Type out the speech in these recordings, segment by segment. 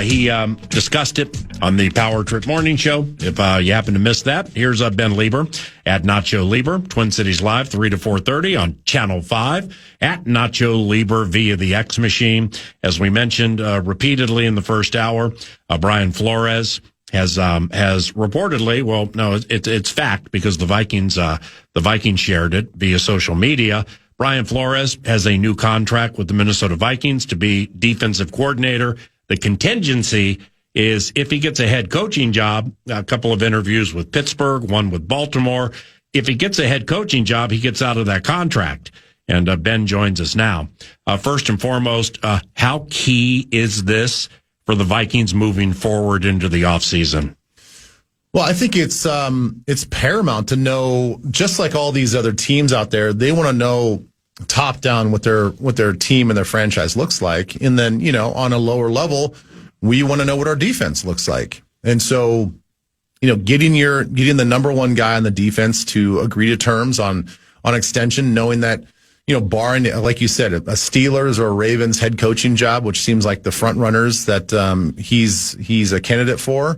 He discussed it on the Power Trip Morning Show. If you happen to miss that, here's Ben Leber at Nacho Leber, Twin Cities Live, 3 to 4:30 on Channel 5, at Nacho Leber via the X Machine. As we mentioned repeatedly in the first hour, Brian Flores has reportedly, well, no, it's fact because the Vikings shared it via social media. Brian Flores has a new contract with the Minnesota Vikings to be defensive coordinator. The contingency is if he gets a head coaching job, a couple of interviews with Pittsburgh, one with Baltimore. If he gets a head coaching job, he gets out of that contract. And Ben joins us now. First and foremost, how key is this for the Vikings moving forward into the offseason? Well, I think it's paramount to know, just like all these other teams out there, they want to know top down what their team and their franchise looks like. And then, on a lower level, we want to know what our defense looks like. And so, getting the number one guy on the defense to agree to terms on extension, knowing that, barring, like you said, a Steelers or a Ravens head coaching job, which seems like the front runners that he's a candidate for,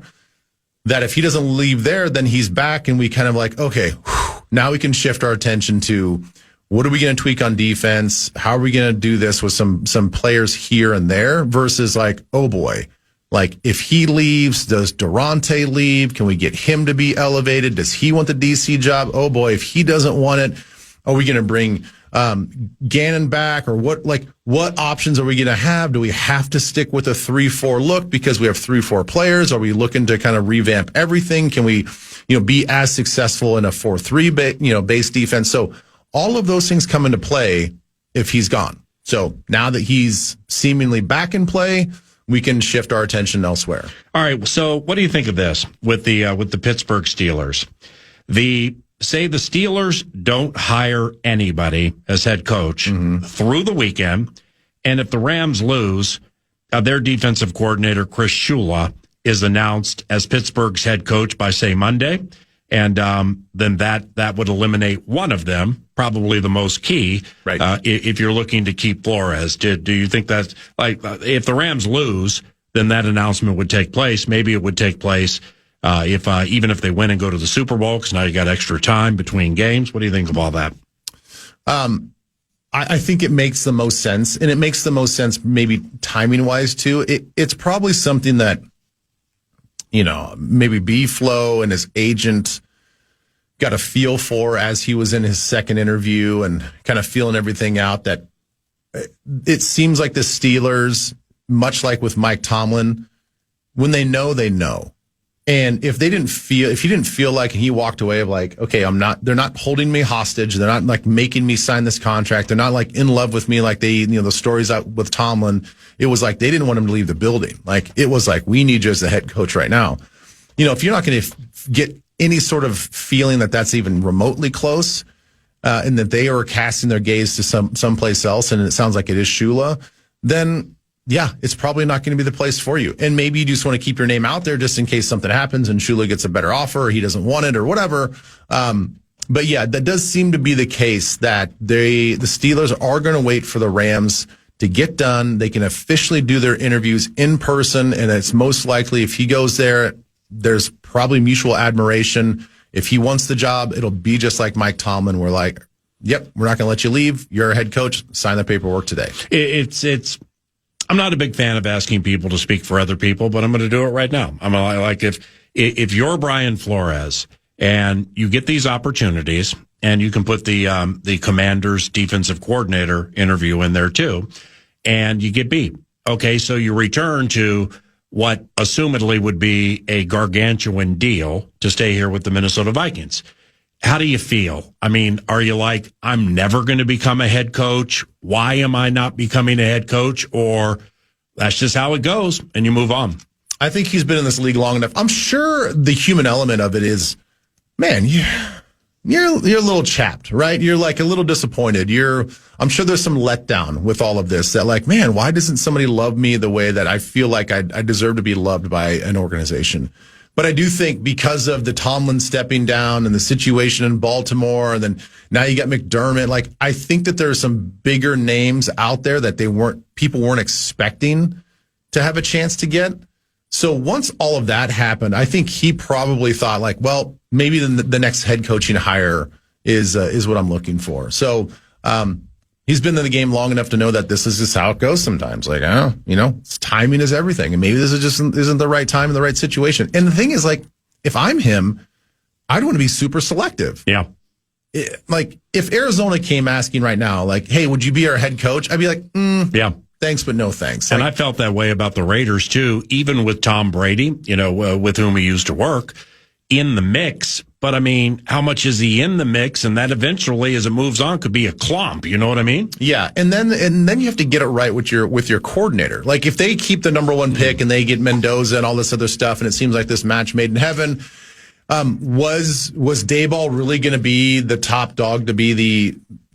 that if he doesn't leave there, then he's back and we kind of like, okay, now we can shift our attention to what are we going to tweak on defense? How are we going to do this with some players here and there versus like, oh boy, like if he leaves, does Durante leave? Can we get him to be elevated? Does he want the DC job? Oh boy, if he doesn't want it, are we going to bring Gannon back, or what options are we going to have? Do we have to stick with a 3-4 look because we have 3-4 players? Are we looking to kind of revamp everything? Can we, be as successful in a 4-3 base defense? So all of those things come into play if he's gone. So now that he's seemingly back in play, we can shift our attention elsewhere. All right. So what do you think of this with the Pittsburgh Steelers? Say the Steelers don't hire anybody as head coach through the weekend, and if the Rams lose, their defensive coordinator, Chris Shula, is announced as Pittsburgh's head coach by, say, Monday, and then that would eliminate one of them, probably the most key, right? If you're looking to keep Flores. Do you think that, if the Rams lose, then that announcement would take place? Maybe it would take place even if they win and go to the Super Bowl, because now you got extra time between games. What do you think of all that? I think it makes the most sense, and it makes the most sense maybe timing-wise, too. It's probably something that, maybe B-Flow and his agent got a feel for as he was in his second interview and kind of feeling everything out, that it seems like the Steelers, much like with Mike Tomlin, when they know, they know. And if he didn't feel like, and he walked away of like, okay, they're not holding me hostage. They're not like making me sign this contract. They're not like in love with me like the stories out with Tomlin. It was like they didn't want him to leave the building. Like it was like, we need you as the head coach right now. If you're not going to get any sort of feeling that that's even remotely close, and that they are casting their gaze to someplace else, and it sounds like it is Shula, then yeah, it's probably not going to be the place for you. And maybe you just want to keep your name out there just in case something happens and Shula gets a better offer or he doesn't want it or whatever. But yeah, that does seem to be the case, that the Steelers are going to wait for the Rams to get done. They can officially do their interviews in person, and it's most likely if he goes there, there's probably mutual admiration. If he wants the job, it'll be just like Mike Tomlin. We're like, yep, we're not going to let you leave. You're a head coach. Sign the paperwork today. I'm not a big fan of asking people to speak for other people, but I'm going to do it right now. I'm like, if you're Brian Flores and you get these opportunities, and you can put the Commanders defensive coordinator interview in there too, and you get beat. Okay, so you return to what assumedly would be a gargantuan deal to stay here with the Minnesota Vikings. How do you feel? I mean, are you like, I'm never going to become a head coach? Why am I not becoming a head coach? Or that's just how it goes, and you move on? I think he's been in this league long enough. I'm sure the human element of it is, man, you're a little chapped, right? You're like a little disappointed. I'm sure there's some letdown with all of this, that like, man, why doesn't somebody love me the way that I feel like I deserve to be loved by an organization? But I do think because of the Tomlin stepping down and the situation in Baltimore, and then now you got McDermott, like I think that there are some bigger names out there that people weren't expecting to have a chance to get. So once all of that happened, I think he probably thought like, well, maybe the next head coaching hire is what I'm looking for. So he's been in the game long enough to know that this is just how it goes sometimes. Like, timing is everything. And maybe this is just isn't the right time and the right situation. And the thing is, like, if I'm him, I'd want to be super selective. Yeah. Like, if Arizona came asking right now, like, hey, would you be our head coach? I'd be like, yeah. Thanks, but no thanks. And I felt that way about the Raiders, too, even with Tom Brady, with whom he used to work, in the mix. But, I mean, how much is he in the mix? And that eventually, as it moves on, could be a clump. You know what I mean? Yeah, and then you have to get it right with your coordinator. Like, if they keep the number one pick and they get Mendoza and all this other stuff, and it seems like this match made in heaven, was Daboll really going to be the top dog to be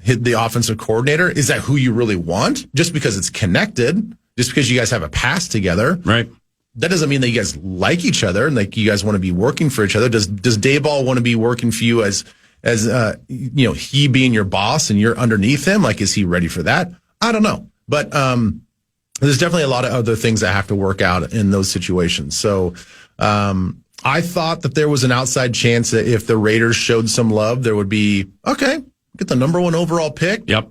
the offensive coordinator? Is that who you really want? Just because it's connected, just because you guys have a past together, right? That doesn't mean that you guys like each other and like you guys want to be working for each other. Does Daboll want to be working for you as he being your boss and you're underneath him? Like, is he ready for that? I don't know, but there's definitely a lot of other things that have to work out in those situations. So I thought that there was an outside chance that if the Raiders showed some love, there would be get the number one overall pick. Yep.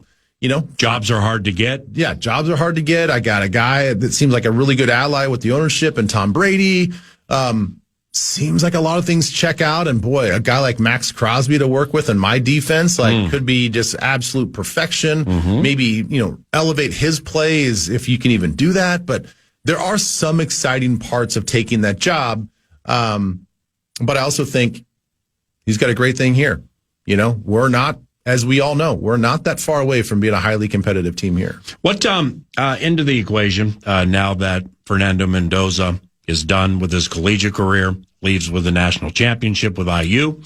Jobs are hard to get. Yeah, jobs are hard to get. I got a guy that seems like a really good ally with the ownership and Tom Brady. Seems like a lot of things check out. And boy, a guy like Max Crosby to work with in my defense, could be just absolute perfection. Mm-hmm. Maybe, elevate his plays if you can even do that. But there are some exciting parts of taking that job. But I also think he's got a great thing here. We're not, as we all know, we're not that far away from being a highly competitive team here. What into the equation now that Fernando Mendoza is done with his collegiate career, leaves with the national championship with IU?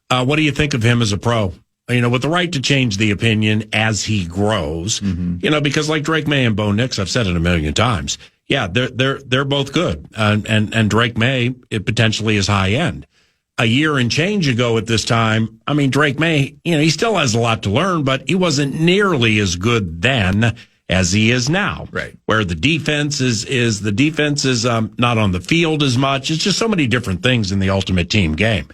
What do you think of him as a pro? With the right to change the opinion as he grows. Mm-hmm. Because like Drake May and Bo Nix, I've said it a million times. Yeah, they're both good, and Drake May, it potentially is high end. A year and change ago at this time, I mean, Drake May, he still has a lot to learn, but he wasn't nearly as good then as he is now. Right. Where the defense is not on the field as much. It's just so many different things in the ultimate team game.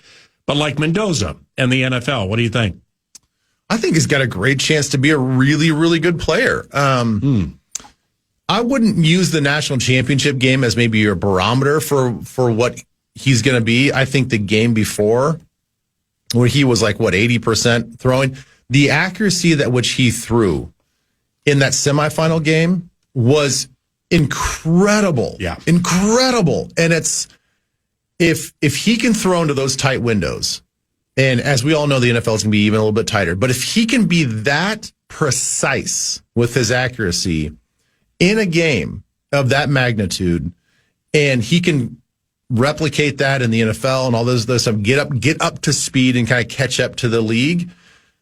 But like Mendoza and the NFL, what do you think? I think he's got a great chance to be a really, really good player. I wouldn't use the national championship game as maybe your barometer for what he's going to be. I think the game before, where he was like, 80% throwing, the accuracy that which he threw in that semifinal game was incredible. Yeah. Incredible. And it's, if he can throw into those tight windows, and as we all know, the NFL is going to be even a little bit tighter, but if he can be that precise with his accuracy in a game of that magnitude, and he can replicate that in the NFL and all those stuff, get up to speed and kind of catch up to the league,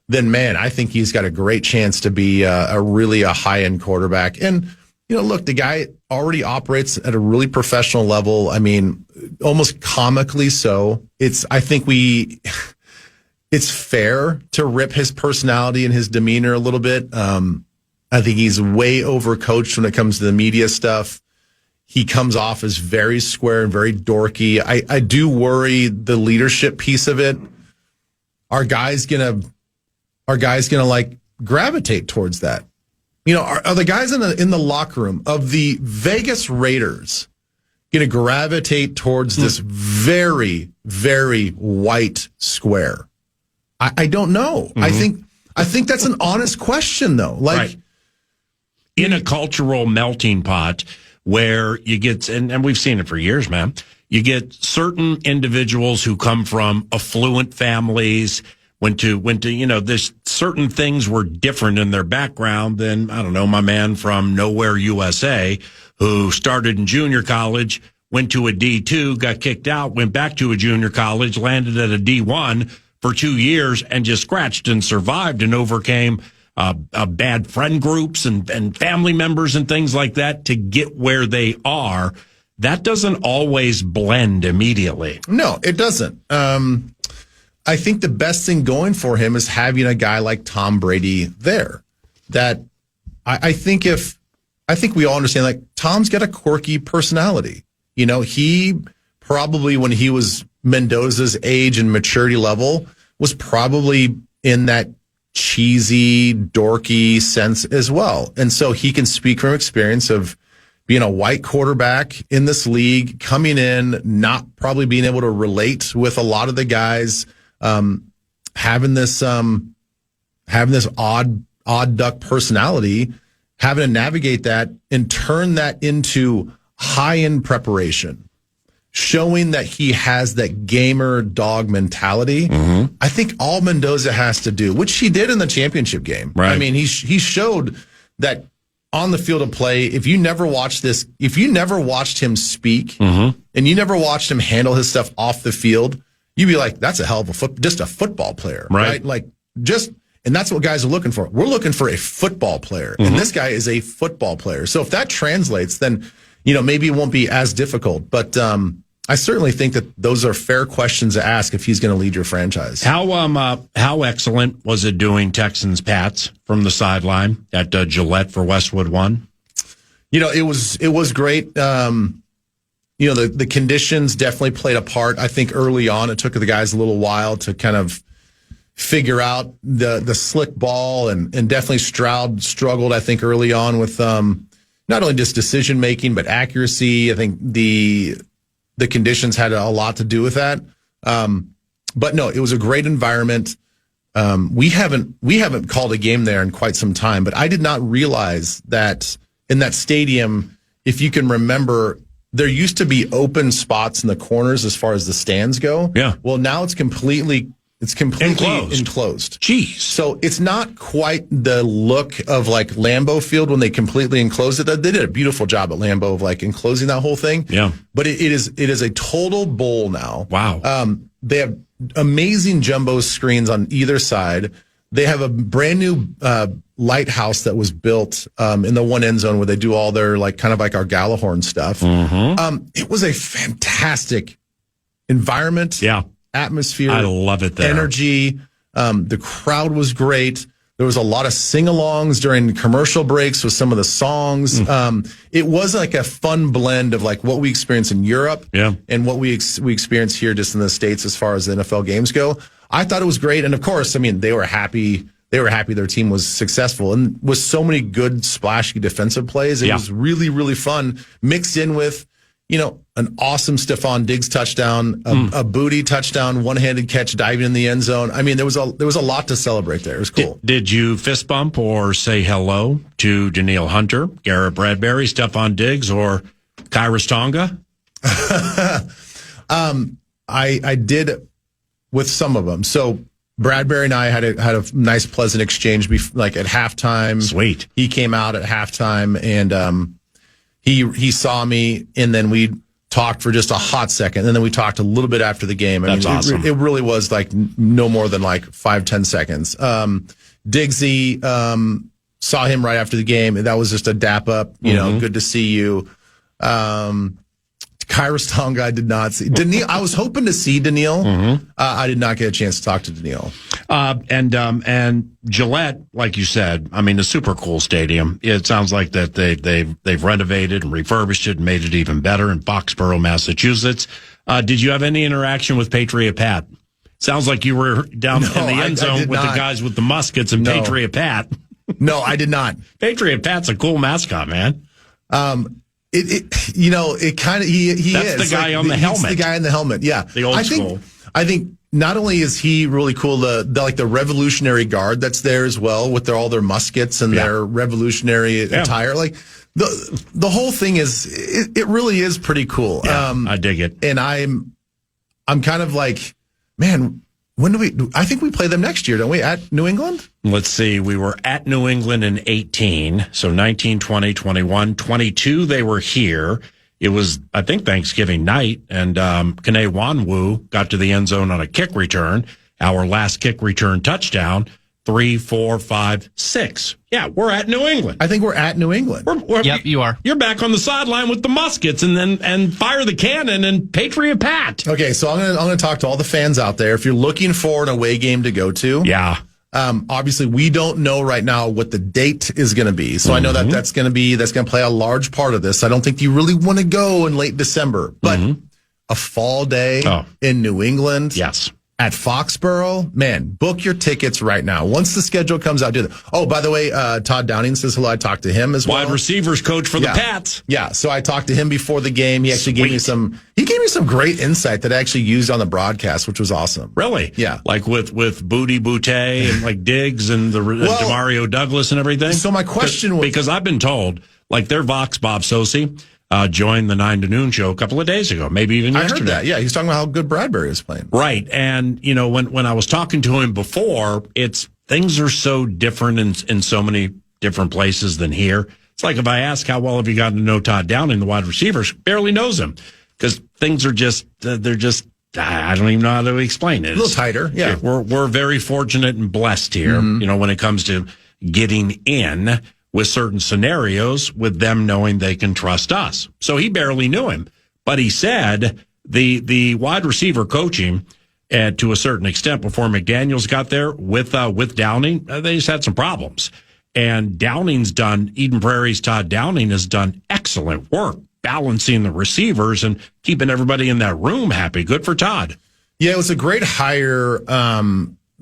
then man, I think he's got a great chance to be a really high end quarterback. And look, the guy already operates at a really professional level. I mean, almost comically so. I think it's fair to rip his personality and his demeanor a little bit. I think he's way overcoached when it comes to the media stuff. He comes off as very square and very dorky. I do worry the leadership piece of it. Are guys gonna like gravitate towards that? Are the guys in the locker room of the Vegas Raiders gonna gravitate towards this very, very white square? I don't know. Mm-hmm. I think that's an honest question though. Like, right. In a cultural melting pot where you get, and we've seen it for years, man, you get certain individuals who come from affluent families, went to, there's certain things were different in their background than, I don't know, my man from Nowhere, USA, who started in junior college, went to a D2, got kicked out, went back to a junior college, landed at a D1 for 2 years and just scratched and survived and overcame bad friend groups and family members and things like that to get where they are. That doesn't always blend immediately. No, it doesn't. I think the best thing going for him is having a guy like Tom Brady there. That I think if I think we all understand, like, Tom's got a quirky personality. You know, he probably, when he was Mendoza's age and maturity level, was probably in that cheesy, dorky sense as well. And so he can speak from experience of being a white quarterback in this league, coming in, not probably being able to relate with a lot of the guys, having this odd duck personality, having to navigate that and turn that into high-end preparation, showing that he has that gamer dog mentality. Mm-hmm. I think all Mendoza has to do, which he did in the championship game. Right. I mean, he showed that on the field of play. If you never watched him speak, mm-hmm. and you never watched him handle his stuff off the field, you'd be like, that's a hell of just a football player, right? Like, and that's what guys are looking for. We're looking for a football player, mm-hmm. and this guy is a football player. So if that translates, then, you know, maybe it won't be as difficult. But I certainly think that those are fair questions to ask if he's going to lead your franchise. How excellent was it doing Texans-Pats from the sideline at Gillette for Westwood 1? You know, it was great. You know, the conditions definitely played a part. I think early on it took the guys a little while to kind of figure out the slick ball, and definitely Stroud struggled, I think, early on with not only just decision making but accuracy. I think the conditions had a lot to do with that. But no, it was a great environment. We haven't called a game there in quite some time, but I did not realize that in that stadium, if you can remember, there used to be open spots in the corners as far as the stands go. Yeah. Well, now it's completely enclosed. Jeez. So it's not quite the look of like Lambeau Field when they completely enclosed it. They did a beautiful job at Lambeau of like enclosing that whole thing. Yeah. But it is a total bowl now. Wow. They have amazing jumbo screens on either side. They have a brand new lighthouse that was built in the one end zone where they do all their like kind of like our Gallahorn stuff. Mm-hmm. It was a fantastic environment. Yeah. Atmosphere. I love it there. Energy. The crowd was great. There was a lot of sing-alongs during commercial breaks with some of the songs. It was like a fun blend of like what we experience in Europe, and what we experience here just in the States as far as the NFL games go. I thought it was great. And of course, I mean, they were happy their team was successful, and with so many good splashy defensive plays. It was really, really fun, mixed in with, you know, an awesome Stephon Diggs touchdown, a booty touchdown, one-handed catch diving in the end zone. I mean, there was a lot to celebrate there. It was cool. Did you fist bump or say hello to Danielle Hunter, Garrett Bradbury, Stephon Diggs, or Kyrus Tonga? I did with some of them. So Bradbury and I had a nice, pleasant exchange, like at halftime. Sweet. He came out at halftime, and he saw me, and then we talked for just a hot second, and then we talked a little bit after the game. That's awesome. It really was like no more than like 5-10 seconds. Diggsy, saw him right after the game, and that was just a dap up. You know, good to see you. Kyrus Tonga, I did not see. Daniil, I was hoping to see Daniil. I did not get a chance to talk to Daniil. And Gillette, like you said, I mean, a super cool stadium. It sounds like that they've renovated and refurbished it and made it even better in Foxborough, Massachusetts. Did you have any interaction with Patriot Pat? Sounds like you were down in the end zone with the guys with the muskets and Patriot Pat. No, I did not. Patriot Pat's a cool mascot, man. It kind of he That's is the guy like, on the helmet. The guy in the helmet, yeah. The old school. I think not only is he really cool, the Revolutionary Guard that's there as well with all their muskets and their Revolutionary attire. Like the whole thing it really is pretty cool. Yeah, I dig it. And I'm kind of like, man, when I think we play them next year, don't we, at New England? Let's see. We were at New England in 18. So 19, 20, 21, 22, they were here. It was, I think, Thanksgiving night, and Kene Wanwu got to the end zone on a kick return. Our last kick return touchdown, 3, 4, 5, 6. Yeah, we're at New England. I think we're at New England. Yep, you are. You're back on the sideline with the muskets, and fire the cannon and Patriot Pat. Okay, so I'm gonna talk to all the fans out there. If you're looking for an away game to go to, Obviously, we don't know right now what the date is going to be. So I know that that's going to play a large part of this. I don't think you really want to go in late December, but a fall day in New England. Yes. At Foxborough, man, book your tickets right now. Once the schedule comes out, do that. Oh, by the way, Todd Downing says hello. I talked to him as well. Wide receivers coach for the Pats. Yeah, so I talked to him before the game. He actually gave me some great insight that I actually used on the broadcast, which was awesome. Really? Yeah. Like with Booty Boutte and like Diggs and Demario Douglas and everything? So my question was... Because I've been told, like their Vox Bob Sosi joined the 9 to noon show a couple of days ago, maybe even yesterday. I heard that. Yeah, he's talking about how good Bradbury is playing. Right. And, you know, when I was talking to him before, things are so different in so many different places than here. It's like if I ask how well have you gotten to know Todd Downing, the wide receivers, barely knows him because things are just, they're just, I don't even know how to explain it. A little tighter. Yeah. We're very fortunate and blessed here, you know, when it comes to getting in with certain scenarios with them knowing they can trust us. So he barely knew him, but he said the wide receiver coaching to a certain extent before McDaniels got there with Downing, they just had some problems. And Eden Prairie's Todd Downing has done excellent work balancing the receivers and keeping everybody in that room happy. Good for Todd. Yeah, it was a great hire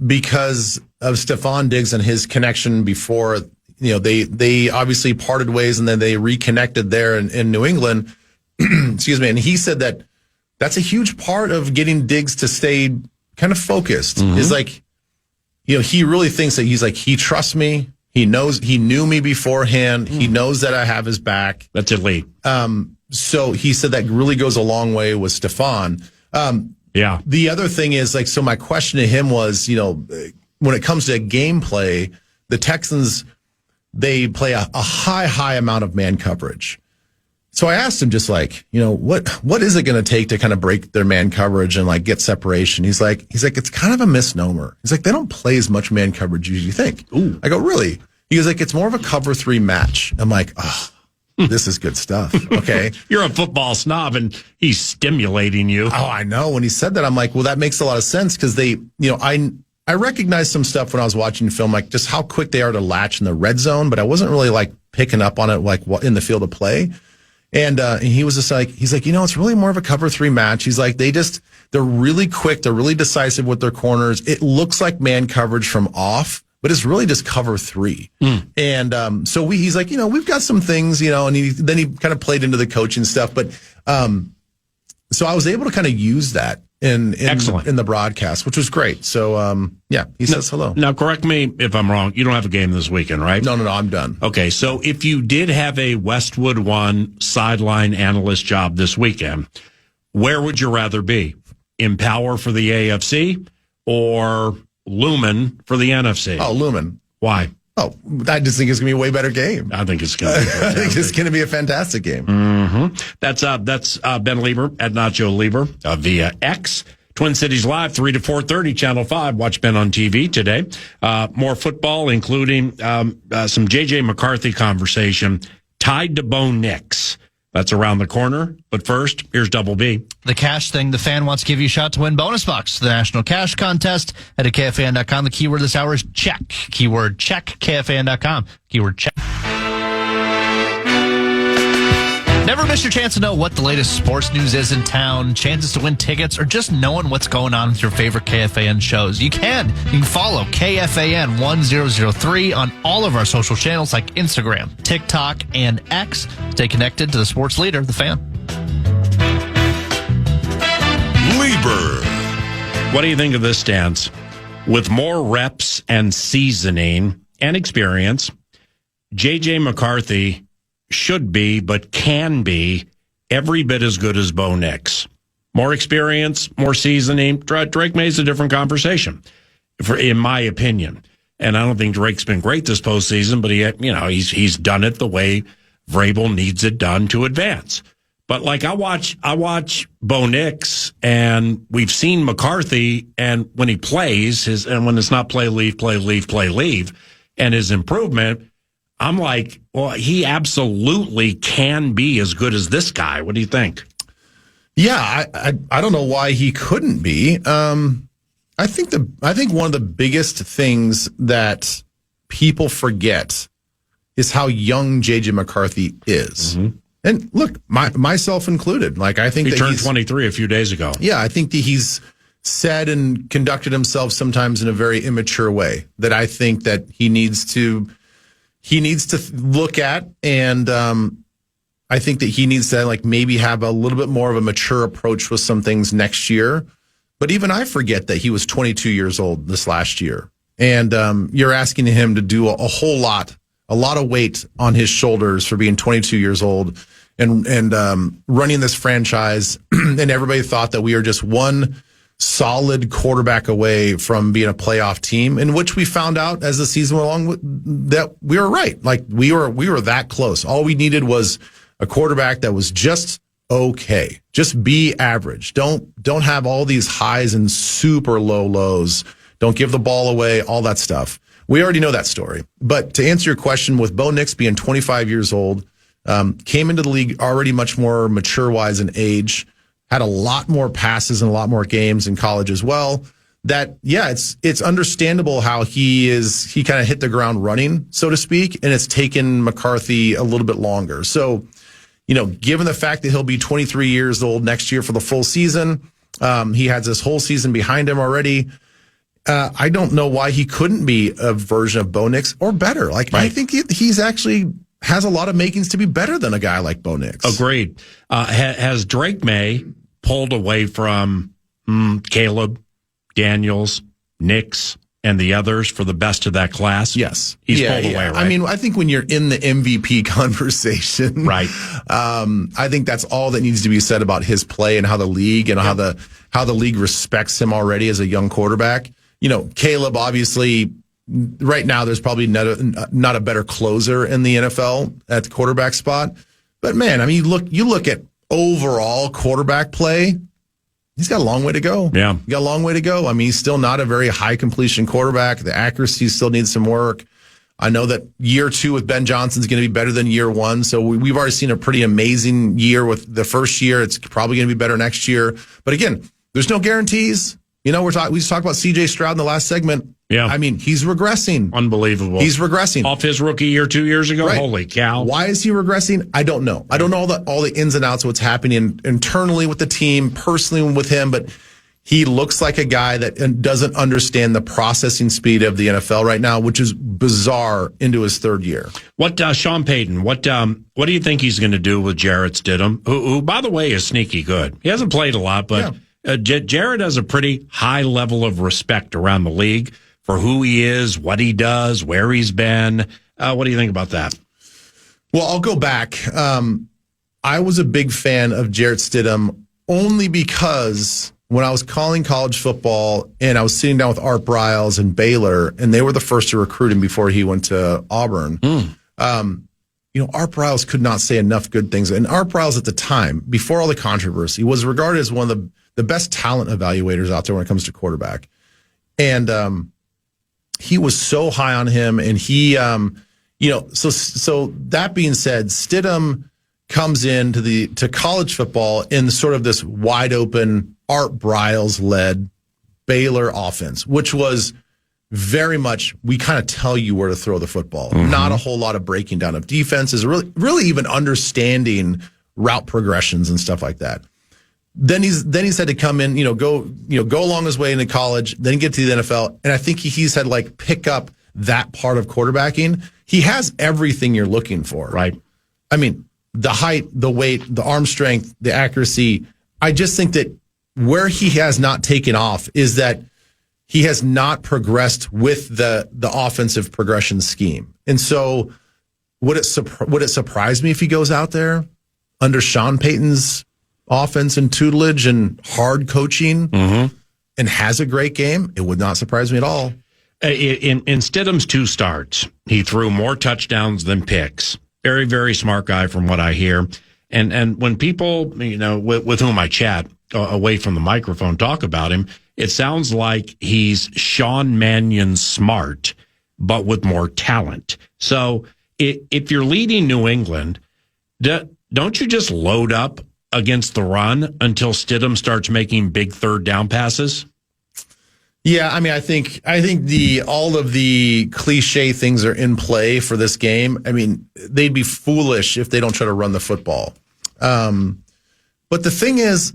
because of Stephon Diggs and his connection before. You know, they obviously parted ways and then they reconnected there in New England. Excuse me. And he said that that's a huge part of getting Diggs to stay kind of focused. Is like, you know, he really thinks that he trusts me. He knew me beforehand. He knows that I have his back. That's elite. So he said that really goes a long way with Stephon. Yeah. The other thing is like, so my question to him was, you know, when it comes to gameplay, the Texans, they play a high amount of man coverage. So I asked him just like, you know, what is it going to take to kind of break their man coverage and like get separation? He's like, it's kind of a misnomer. He's like, they don't play as much man coverage as you think. Ooh. I go, really? He goes like, it's more of a cover 3 match. I'm like, oh, this is good stuff. Okay. You're a football snob and he's stimulating you. Oh, I know. When he said that, I'm like, well, that makes a lot of sense because they, you know, I recognized some stuff when I was watching film, like just how quick they are to latch in the red zone, but I wasn't really like picking up on it like in the field of play. And he was just like, he's like, you know, it's really more of a cover 3 match. He's like, they're really quick. They're really decisive with their corners. It looks like man coverage from off, but it's really just cover 3. And so he's like, you know, we've got some things, you know, and then he kind of played into the coaching stuff. But so I was able to kind of use that in the broadcast, which was great. So, yeah, he says hello. Now, correct me if I'm wrong. You don't have a game this weekend, right? No, I'm done. Okay, so if you did have a Westwood One sideline analyst job this weekend, where would you rather be? Empower for the AFC or Lumen for the NFC? Oh, Lumen. Why? Oh, I just think it's going to be a way better game. I think it's going to be I think it's going to be a fantastic game. That's Ben Leber at Nacho Leber via X. Twin Cities Live, 3 to 4:30, Channel 5. Watch Ben on TV today. More football, including some J.J. McCarthy conversation tied to Bo Nix. That's around the corner. But first, here's Double B. The cash thing. The fan wants to give you a shot to win bonus bucks. The National Cash Contest at KFAN.com. The keyword this hour is check. Keyword check. KFAN.com. Keyword check. Never miss your chance to know what the latest sports news is in town, chances to win tickets, or just knowing what's going on with your favorite KFAN shows. You can follow KFAN 1003 on all of our social channels like Instagram, TikTok, and X. Stay connected to the sports leader, The Fan. Leber. What do you think of this stance? With more reps and seasoning and experience, J.J. McCarthy should be, but can be, every bit as good as Bo Nix. More experience, more seasoning. Drake May's a different conversation, in my opinion. And I don't think Drake's been great this postseason, but he's done it the way Vrabel needs it done to advance. But like I watch Bo Nix, and we've seen McCarthy, and when he plays and when it's not play leave, and his improvement, I'm like, well, he absolutely can be as good as this guy. What do you think? Yeah, I don't know why he couldn't be. I think one of the biggest things that people forget is how young JJ McCarthy is. Mm-hmm. And look, myself included. Like, I think he that turned 23 a few days ago. Yeah, I think that he's said and conducted himself sometimes in a very immature way that I think that he needs to look at, and I think that he needs to like maybe have a little bit more of a mature approach with some things next year. But even I forget that he was 22 years old this last year, and you're asking him to do a whole lot, a lot of weight on his shoulders for being 22 years old and running this franchise. And everybody thought that we were just one solid quarterback away from being a playoff team, in which we found out as the season went along that we were right. Like we were that close. All we needed was a quarterback that was just okay. Just be average. Don't have all these highs and super low lows. Don't give the ball away, all that stuff. We already know that story. But to answer your question, with Bo Nix being 25 years old, came into the league already much more mature-wise in age, had a lot more passes and a lot more games in college as well. That, yeah, it's understandable how he kind of hit the ground running, so to speak, and it's taken McCarthy a little bit longer. So, given the fact that he'll be 23 years old next year for the full season, he has this whole season behind him already. I don't know why he couldn't be a version of Bo Nix or better. Like, right. I think he's actually has a lot of makings to be better than a guy like Bo Nix. Agreed. Has Drake May pulled away from Caleb, Daniels, Nix, and the others for the best of that class? Yes. He's pulled away, right? I mean, I think when you're in the MVP conversation, right. I think that's all that needs to be said about his play and how the league and how the league respects him already as a young quarterback. Caleb, obviously, right now there's probably not a better closer in the NFL at the quarterback spot. But man, I mean, you look at overall quarterback play, he's got a long way to go. Yeah. He's got a long way to go. I mean, he's still not a very high completion quarterback. The accuracy still needs some work. I know that year 2 with Ben Johnson is going to be better than year 1. So we've already seen a pretty amazing year with the first year. It's probably going to be better next year. But again, there's no guarantees. We just talked about C.J. Stroud in the last segment. Yeah. I mean, he's regressing. Unbelievable. He's regressing. Off his rookie year 2 years ago? Right. Holy cow. Why is he regressing? I don't know. I don't know all the ins and outs of what's happening internally with the team, personally with him, but he looks like a guy that doesn't understand the processing speed of the NFL right now, which is bizarre into his 3rd year. What, Sean Payton, what do you think he's going to do with Jarrett Stidham, who, by the way, is sneaky good? He hasn't played a lot, but Jarrett has a pretty high level of respect around the league for who he is, what he does, where he's been. What do you think about that? Well, I'll go back. I was a big fan of Jarrett Stidham only because when I was calling college football and I was sitting down with Art Briles and Baylor, and they were the first to recruit him before he went to Auburn. Art Briles could not say enough good things. And Art Briles at the time, before all the controversy, was regarded as one of the best talent evaluators out there when it comes to quarterback. And he was so high on him. And he, so that being said, Stidham comes into college football in sort of this wide open Art Briles led Baylor offense, which was very much, we kind of tell you where to throw the football. Mm-hmm. Not a whole lot of breaking down of defenses, really even understanding route progressions and stuff like that. Then he's had to come in, go along his way into college, then get to the NFL. And I think he's had to pick up that part of quarterbacking. He has everything you're looking for. Right. I mean, the height, the weight, the arm strength, the accuracy. I just think that where he has not taken off is that he has not progressed with the offensive progression scheme. And so would it surprise me if he goes out there under Sean Payton's offense and tutelage and hard coaching and has a great game? It would not surprise me at all. In Stidham's 2 starts, he threw more touchdowns than picks. Very, very smart guy from what I hear. And when people, with whom I chat away from the microphone talk about him, it sounds like he's Sean Mannion smart, but with more talent. So if you're leading New England, don't you just load up against the run until Stidham starts making big 3rd down passes? Yeah, I mean, I think all of the cliche things are in play for this game. I mean, they'd be foolish if they don't try to run the football. But the thing is,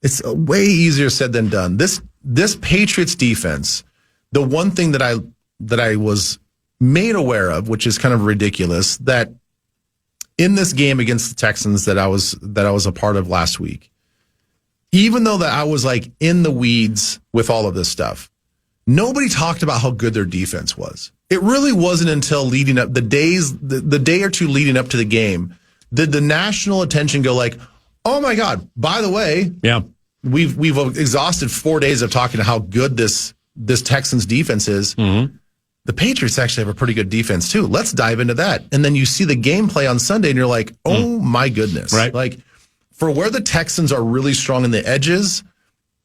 it's way easier said than done. This Patriots defense, the one thing that I was made aware of, which is kind of ridiculous, that in this game against the Texans that I was a part of last week, even though that I was like in the weeds with all of this stuff, nobody talked about how good their defense was. It really wasn't until leading up the day or two leading up to the game did the national attention go like, oh my God, by the way, yeah, we've exhausted 4 days of talking to how good this Texans defense is. Mm-hmm. The Patriots actually have a pretty good defense too. Let's dive into that. And then you see the gameplay on Sunday and you're like, oh my goodness. Right. Like for where the Texans are really strong in the edges,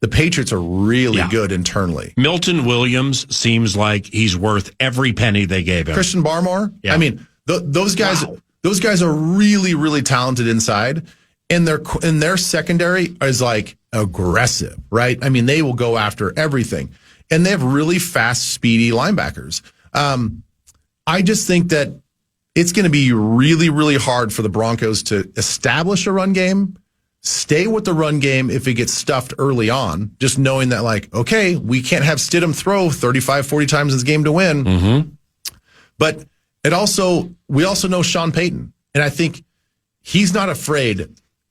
the Patriots are really good internally. Milton Williams seems like he's worth every penny they gave him. Christian Barmore. Yeah. I mean, those guys are really, really talented inside. And their secondary is like aggressive, right? I mean, they will go after everything. And they have really fast, speedy linebackers. I just think that it's going to be really, really hard for the Broncos to establish a run game, stay with the run game if it gets stuffed early on, just knowing that, like, okay, we can't have Stidham throw 35, 40 times this game to win. Mm-hmm. But we also know Sean Payton. And I think he's not afraid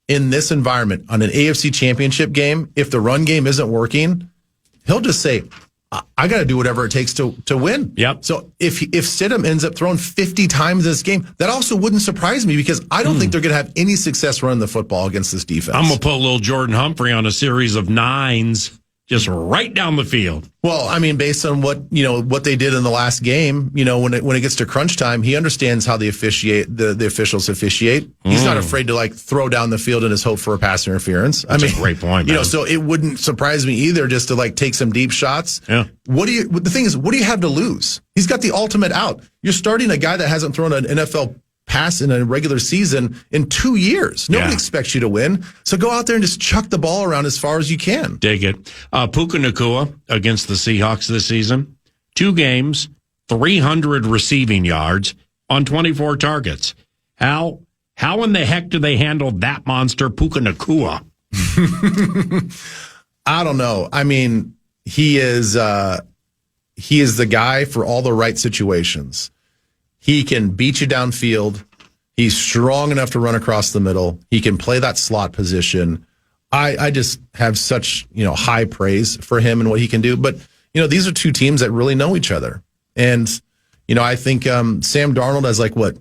in this environment on an AFC championship game, if the run game isn't working, he'll just say, I got to do whatever it takes to win. Yep. So if Stidham ends up throwing 50 times this game, that also wouldn't surprise me because I don't think they're going to have any success running the football against this defense. I'm going to put a little Jordan Humphrey on a series of 9s just right down the field. Well, I mean, based on what they did in the last game, when it gets to crunch time, he understands how the officials officiate. He's not afraid to like throw down the field in his hope for a pass interference. That's a great point, man. So it wouldn't surprise me either just to like take some deep shots. Yeah. The thing is, what do you have to lose? He's got the ultimate out. You're starting a guy that hasn't thrown an NFL pass in a regular season in 2 years. Nobody expects you to win. So go out there and just chuck the ball around as far as you can. Dig it. Puka Nacua against the Seahawks this season. 2 games, 300 receiving yards on 24 targets. How in the heck do they handle that monster, Puka Nacua? I don't know. I mean, he is the guy for all the right situations. He can beat you downfield. He's strong enough to run across the middle. He can play that slot position. I just have such, high praise for him and what he can do. But, these are 2 teams that really know each other. And, I think Sam Darnold has like, what,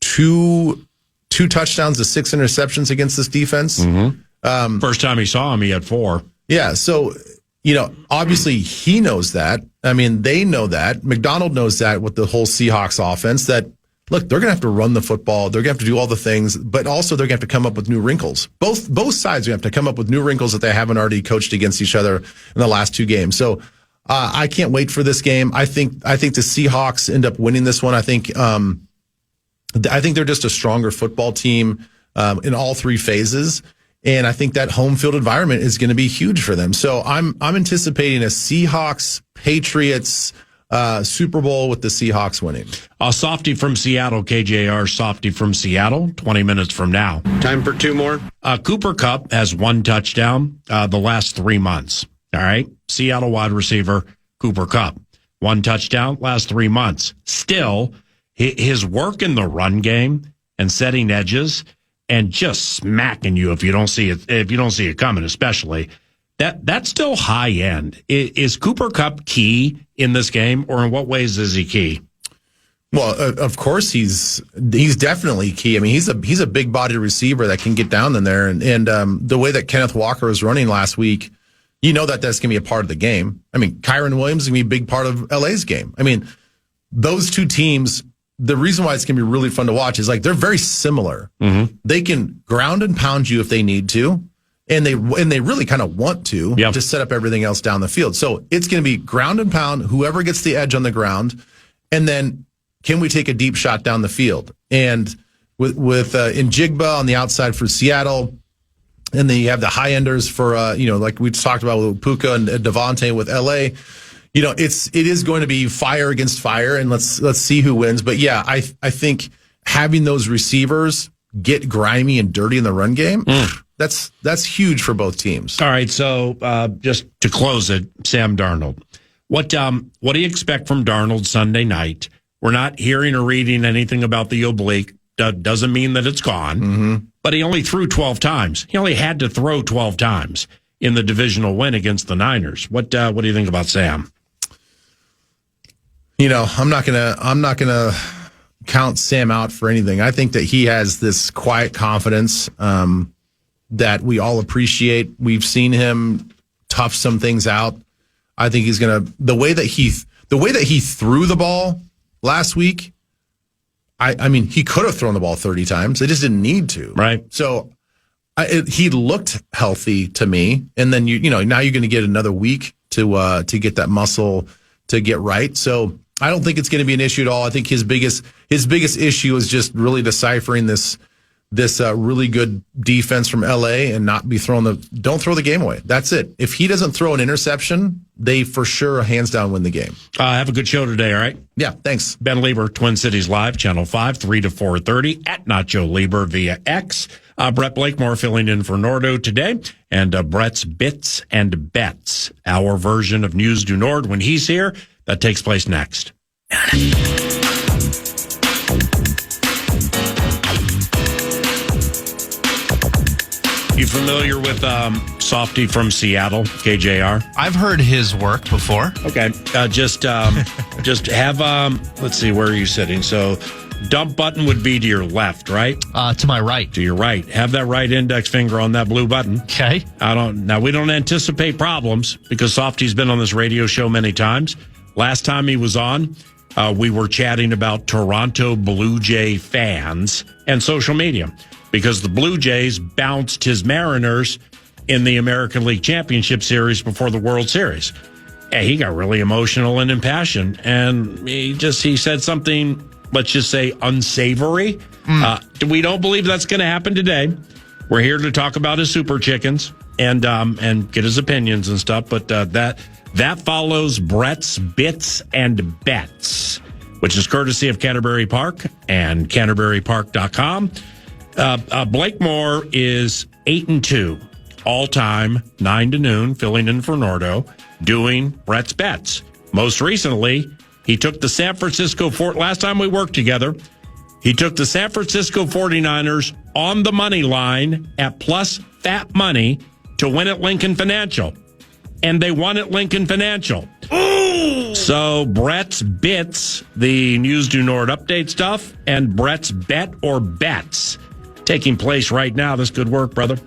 two touchdowns to 6 interceptions against this defense. Mm-hmm. First time he saw him, he had 4. Yeah. So, obviously he knows that. I mean, they know that. McDonald knows that with the whole Seahawks offense that, look, they're going to have to run the football. They're going to have to do all the things, but also they're going to have to come up with new wrinkles. Both sides are going to have to come up with new wrinkles that they haven't already coached against each other in the last 2 games. So I can't wait for this game. I think the Seahawks end up winning this one. I think they're just a stronger football team in all 3 phases. And I think that home field environment is going to be huge for them. So I'm anticipating a Seahawks Patriots Super Bowl with the Seahawks winning. A softy from Seattle, KJR softy from Seattle, 20 minutes from now. Time for 2 more. Cooper Kupp has 1 touchdown the last 3 months. All right. Seattle wide receiver Cooper Kupp, 1 touchdown last 3 months. Still, his work in the run game and setting edges and just smacking you if you don't see it coming, especially that's still high end. Is Cooper Kupp key in this game, or in what ways is he key? Well, of course he's definitely key. I mean, he's a big bodied receiver that can get down in there, and the way that Kenneth Walker was running last week, that's going to be a part of the game. I mean, Kyron Williams is going to be a big part of LA's game. I mean, those 2 teams. The reason why it's going to be really fun to watch is like they're very similar. Mm-hmm. They can ground and pound you if they need to, and they really kind of want to set up everything else down the field. So it's going to be ground and pound, whoever gets the edge on the ground, and then can we take a deep shot down the field? And with Njigba on the outside for Seattle, And then you have the high enders for, like we talked about with Puka and Devontae with LA. It is going to be fire against fire, and let's see who wins. But yeah, I think having those receivers get grimy and dirty in the run game, that's huge for both teams. All right, so just to close it, Sam Darnold. What do you expect from Darnold Sunday night? We're not hearing or reading anything about the oblique. Doesn't mean that it's gone, but he only threw 12 times. He only had to throw 12 times in the divisional win against the Niners. What do you think about Sam? I'm not gonna count Sam out for anything. I think that he has this quiet confidence that we all appreciate. We've seen him tough some things out. I think he's gonna the way that he threw the ball last week. I mean, he could have thrown the ball 30 times. They just didn't need to. Right. So he looked healthy to me. And then now you're going to get another week to get that muscle to get right. So I don't think it's going to be an issue at all. I think his biggest issue is just really deciphering this really good defense from LA and not be don't throw the game away. That's it. If he doesn't throw an interception, they for sure hands down win the game. Have a good show today. All right. Yeah. Thanks. Ben Leber, Twin Cities Live, Channel 5, 3 to 4:30 at Nacho Leber via X. Brett Blakemore filling in for Nordo today, and Brett's Bits and Bets, our version of News du Nord when he's here. That takes place next. You familiar with Softy from Seattle, KJR? I've heard his work before. Okay. Just have, let's see, where are you sitting? So dump button would be to your left, right? To my right. To your right. Have that right index finger on that blue button. Okay. Now we don't anticipate problems because Softy's been on this radio show many times. Last time he was on, we were chatting about Toronto Blue Jay fans and social media, because the Blue Jays bounced his Mariners in the American League Championship Series before the World Series. And he got really emotional and impassioned, and he said something, let's just say, unsavory. We don't believe that's going to happen today. We're here to talk about his Super Chickens and get his opinions and stuff, but that follows Brett's Bits and Bets, which is courtesy of Canterbury Park and CanterburyPark.com. Blakemore is 8-2 all time, 9 to noon, filling in for Nordo, doing Brett's Bets. Most recently, he took the San Francisco last time we worked together, he took the San Francisco 49ers on the money line at plus fat money to win at Lincoln Financial. And they won at Lincoln Financial. Ooh. So Brett's Bits, the News du Nord update stuff, and Brett's Bet or Bets taking place right now. That's good work, brother.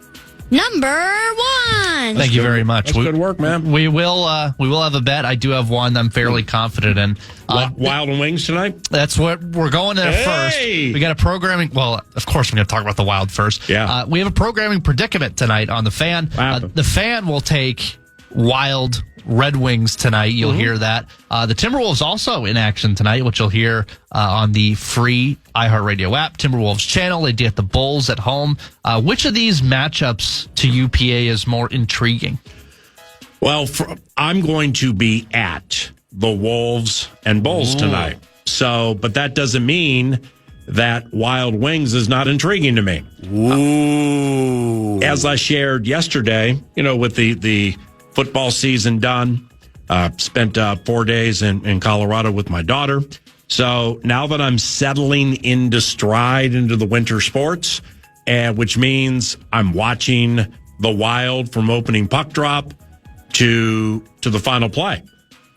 Number one. Thank you very much. That's good work, man. We will have a bet. I do have one I'm fairly confident in. Wild and Wings tonight? That's what we're going there first. We got a programming. Well, of course, we're going to talk about the Wild first. Yeah. We have a programming predicament tonight on the Fan. The Fan will take Wild Red Wings tonight. You'll hear that. The Timberwolves also in action tonight, which you'll hear on the free iHeartRadio app, Timberwolves channel. They get the Bulls at home. Which of these matchups to UPA is more intriguing? Well, I'm going to be at the Wolves and Bulls tonight. So, but that doesn't mean that Wild Wings is not intriguing to me. Ooh. As I shared yesterday, with the football season done, spent 4 days in Colorado with my daughter. So now that I'm settling into stride into the winter sports, which means I'm watching the Wild from opening puck drop to the final play.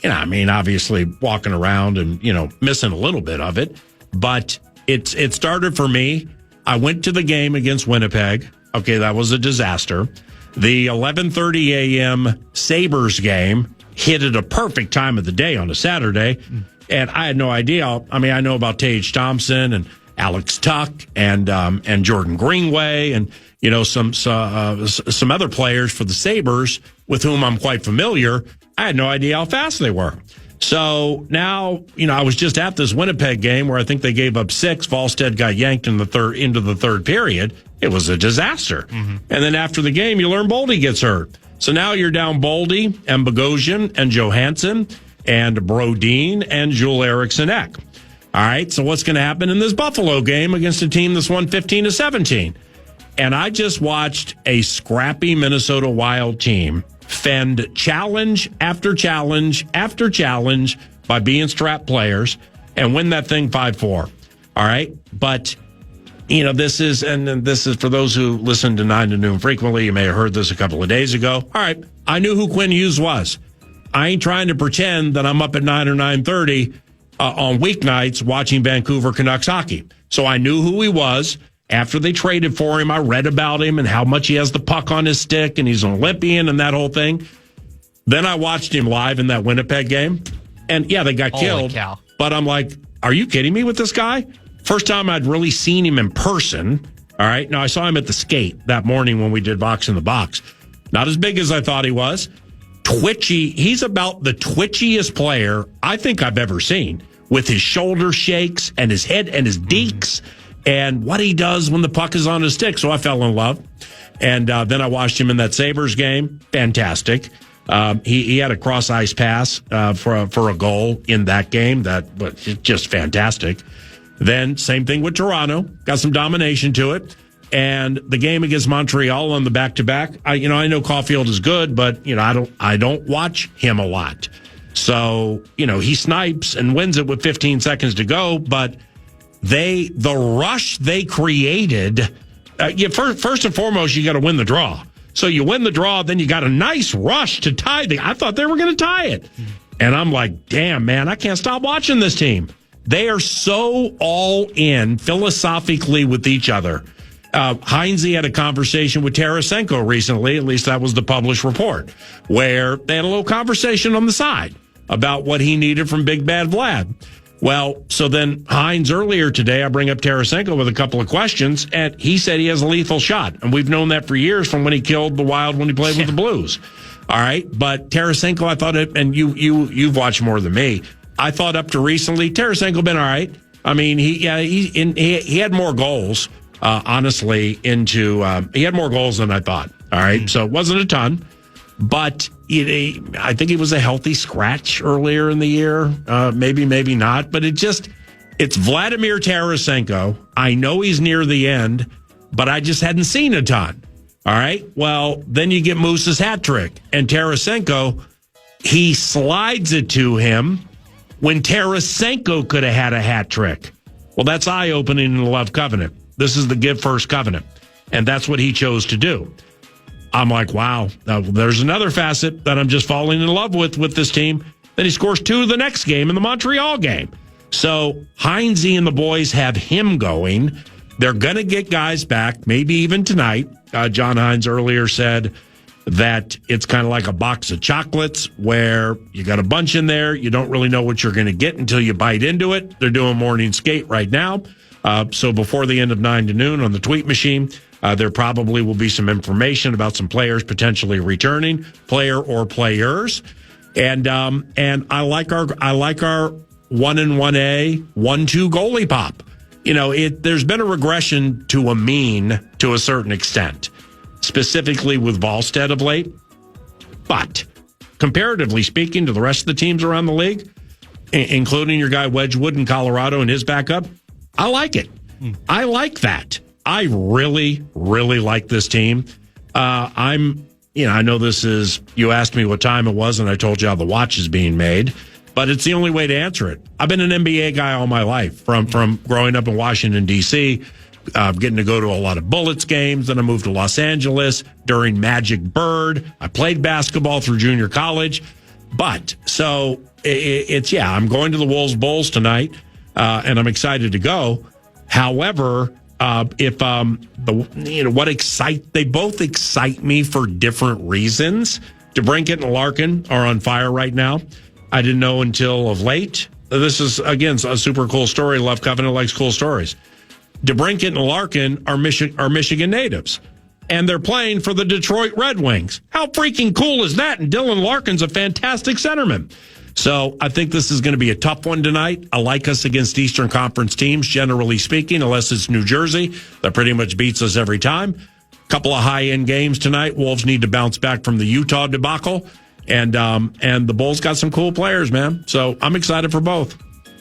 Obviously walking around and, missing a little bit of it, but it started for me. I went to the game against Winnipeg. Okay, that was a disaster. The 11:30 a.m. Sabres game hit at a perfect time of the day on a Saturday, and I had no idea. I know about Tage Thompson and Alex Tuck and Jordan Greenway and some other players for the Sabres with whom I'm quite familiar. I had no idea how fast they were. So now, I was just at this Winnipeg game where I think they gave up 6. Volstead got yanked into the third period. It was a disaster. And then after the game, you learn Boldy gets hurt. So now you're down Boldy and Bogosian and Johansson and Brodeen and Joel Eriksson-Ek. All right, so what's going to happen in this Buffalo game against a team that's won 15-17? And I just watched a scrappy Minnesota Wild team fend challenge after challenge after challenge by being strapped players and win that thing 5-4. All right, but this is for those who listen to 9 to Noon frequently. You may have heard this a couple of days ago. All right, I knew who Quinn Hughes was. I ain't trying to pretend that I'm up at 9 or 9:30 on weeknights watching Vancouver Canucks hockey. So I knew who he was. After they traded for him, I read about him and how much he has the puck on his stick and he's an Olympian and that whole thing. Then I watched him live in that Winnipeg game. And yeah, they got killed. Cow. But I'm like, are you kidding me with this guy? First time I'd really seen him in person. All right. Now I saw him at the skate that morning when we did Box in the Box. Not as big as I thought he was. Twitchy. He's about the twitchiest player I think I've ever seen, with his shoulder shakes and his head and his deeks and what he does when the puck is on his stick. So I fell in love. And then I watched him in that Sabres game. Fantastic. He had a cross ice pass for a goal in that game. That was just fantastic. Then same thing with Toronto. Got some domination to it. And the game against Montreal on the back-to-back, I know Caulfield is good, but I don't watch him a lot. So he snipes and wins it with 15 seconds to go. But the rush they created, first and foremost, you got to win the draw. So you win the draw, then you got a nice rush to tie I thought they were going to tie it, and I'm like, damn man, I can't stop watching this team. They are so all in philosophically with each other. Heinze had a conversation with Tarasenko recently, at least that was the published report, where they had a little conversation on the side about what he needed from Big Bad Vlad. Well, so then Heinz earlier today, I bring up Tarasenko with a couple of questions, and he said he has a lethal shot. And we've known that for years from when he killed the Wild when he played with the Blues. All right. But Tarasenko, I thought and you've watched more than me. I thought up to recently, Tarasenko been all right. I mean, he had more goals. Honestly, he had more goals than I thought. All right. So it wasn't a ton, but I think it was a healthy scratch earlier in the year. Maybe not, but it's Vladimir Tarasenko. I know he's near the end, but I just hadn't seen a ton. All right. Well, then you get Moose's hat trick, and Tarasenko, he slides it to him when Tarasenko could have had a hat trick. Well, that's eye-opening in the love covenant. This is the give first covenant. And that's what he chose to do. I'm like, wow, there's another facet that I'm just falling in love with this team. Then he scores 2 the next game in the Montreal game. So Heinze and the boys have him going. They're going to get guys back, maybe even tonight. John Hines earlier said that it's kind of like a box of chocolates where you got a bunch in there. You don't really know what you're going to get until you bite into it. They're doing morning skate right now. So before the end of 9 to Noon on the tweet machine, there probably will be some information about some players potentially returning, player or players. And I like our 1 and 1A, 1-2 goalie pop. There's been a regression to a mean to a certain extent, specifically with Wallstedt of late. But comparatively speaking to the rest of the teams around the league, including your guy Wedgwood in Colorado and his backup, I like it. I like that. I really, really like this team. I know this is, you asked me what time it was and I told you how the watch is being made, but it's the only way to answer it. I've been an NBA guy all my life, from growing up in Washington, D.C., getting to go to a lot of Bullets games. Then I moved to Los Angeles during Magic Bird. I played basketball through junior college. But so I'm going to the Wolves Bulls tonight, and I'm excited to go. However, they both excite me for different reasons. DeBrincat and Larkin are on fire right now. I didn't know until of late. This is, again, a super cool story. Love Covenant likes cool stories. DeBrincat and Larkin are Michigan natives, and they're playing for the Detroit Red Wings. How freaking cool is that? And Dylan Larkin's a fantastic centerman. So I think this is going to be a tough one tonight. I like us against Eastern Conference teams, generally speaking, unless it's New Jersey. That pretty much beats us every time. Couple of high-end games tonight. Wolves need to bounce back from the Utah debacle. And the Bulls got some cool players, man. So I'm excited for both.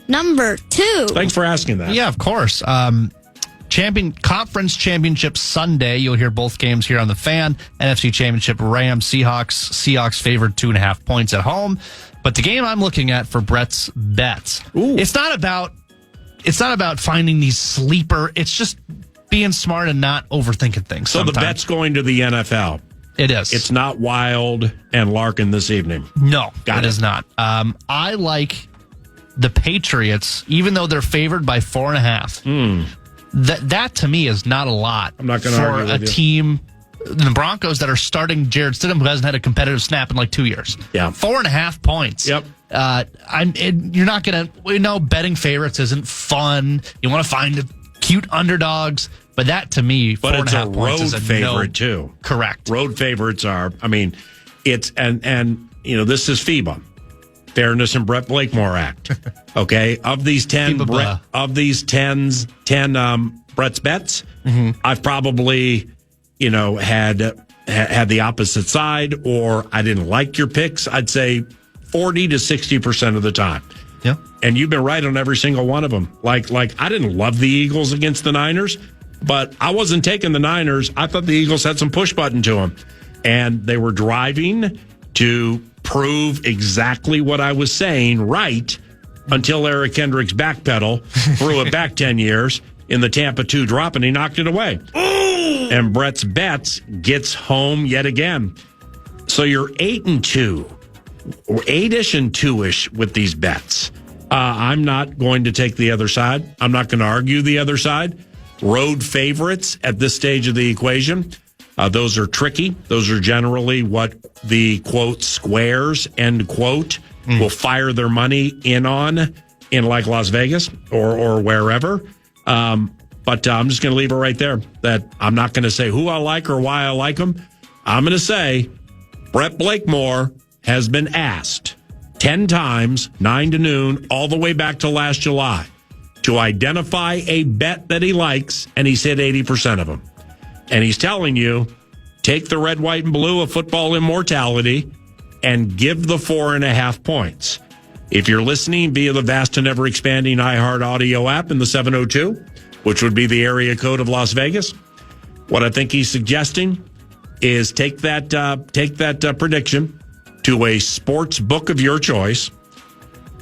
Number 2. Thanks for asking that. Yeah, of course. Conference Championship Sunday. You'll hear both games here on the Fan. NFC Championship Rams, Seahawks favored 2.5 points at home. But the game I'm looking at for Brett's bets, it's not about finding these sleeper. It's just being smart and not overthinking things. So sometimes. the bet's going to the NFL. It is. It's not Wild and Larkin this evening. No, it is not. I like the Patriots, even though they're favored by 4.5. That to me is not a lot. I'm not going to argue with you. For a team, the Broncos that are starting Jared Stidham, who hasn't had a competitive snap in like 2 years. Yeah, 4.5 points. Yep. You're not going to. We know betting favorites isn't fun. You want to find cute underdogs, but that to me, but it's a 4.5 points is road favorite too. Correct. Road favorites are. I mean, it's and this is FIBA. Fairness and Brett Blakemore Act. Okay, of these 10 Brett's bets, I've probably had the opposite side, or I didn't like your picks. I'd say 40 to 60% of the time. Yeah, and you've been right on every single one of them. Like I didn't love the Eagles against the Niners, but I wasn't taking the Niners. I thought the Eagles had some push button to them, and they were driving to prove exactly what I was saying right until Eric Kendricks backpedal, threw it back 10 years in the Tampa 2 drop, and he knocked it away. And Brett's bets gets home yet again. So you're 8-2, or 8-ish and 2-ish with these bets. I'm not going to take the other side. I'm not going to argue the other side. Road favorites at this stage of the equation. Those are tricky. Those are generally what the, quote, squares, end quote, will fire their money in on in like Las Vegas or wherever. But I'm just going to leave it right there. That I'm not going to say who I like or why I like them. I'm going to say Brett Blakemore has been asked 10 times, 9 to noon, all the way back to last July, to identify a bet that he likes, and he's hit 80% of them. And he's telling you, take the red, white, and blue of football immortality and give the 4.5 points. If you're listening via the vast and ever-expanding iHeart Audio app in the 702, which would be the area code of Las Vegas, what I think he's suggesting is take that prediction to a sports book of your choice,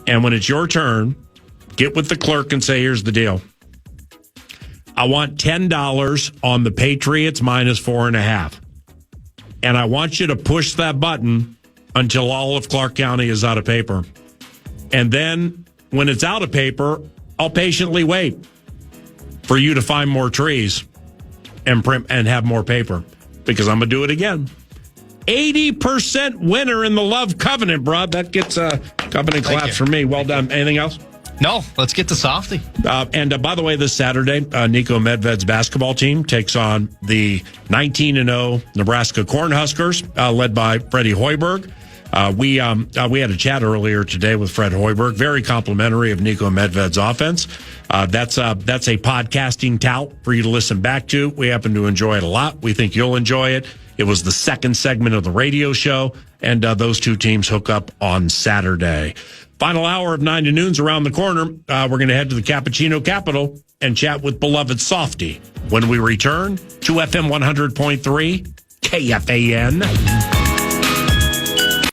and when it's your turn, get with the clerk and say, here's the deal. I want $10 on the Patriots minus 4.5. And I want you to push that button until all of Clark County is out of paper. And then when it's out of paper, I'll patiently wait for you to find more trees and print and have more paper, because I'm going to do it again. 80% winner in the Love Covenant, bro. That gets a covenant claps for me. Well done. Anything else? No, let's get to Softy. And by the way, this Saturday, Nico Medved's basketball team takes on the 19-0 Nebraska Cornhuskers, led by Freddie Hoiberg. We had a chat earlier today with Fred Hoiberg, very complimentary of Nico Medved's offense. That's a podcasting tout for you to listen back to. We happen to enjoy it a lot. We think you'll enjoy it. It was the second segment of the radio show, and those two teams hook up on Saturday. Final hour of 9 to noon's around the corner. We're going to head to the Cappuccino Capital and chat with beloved Softy when we return to FM 100.3 KFAN.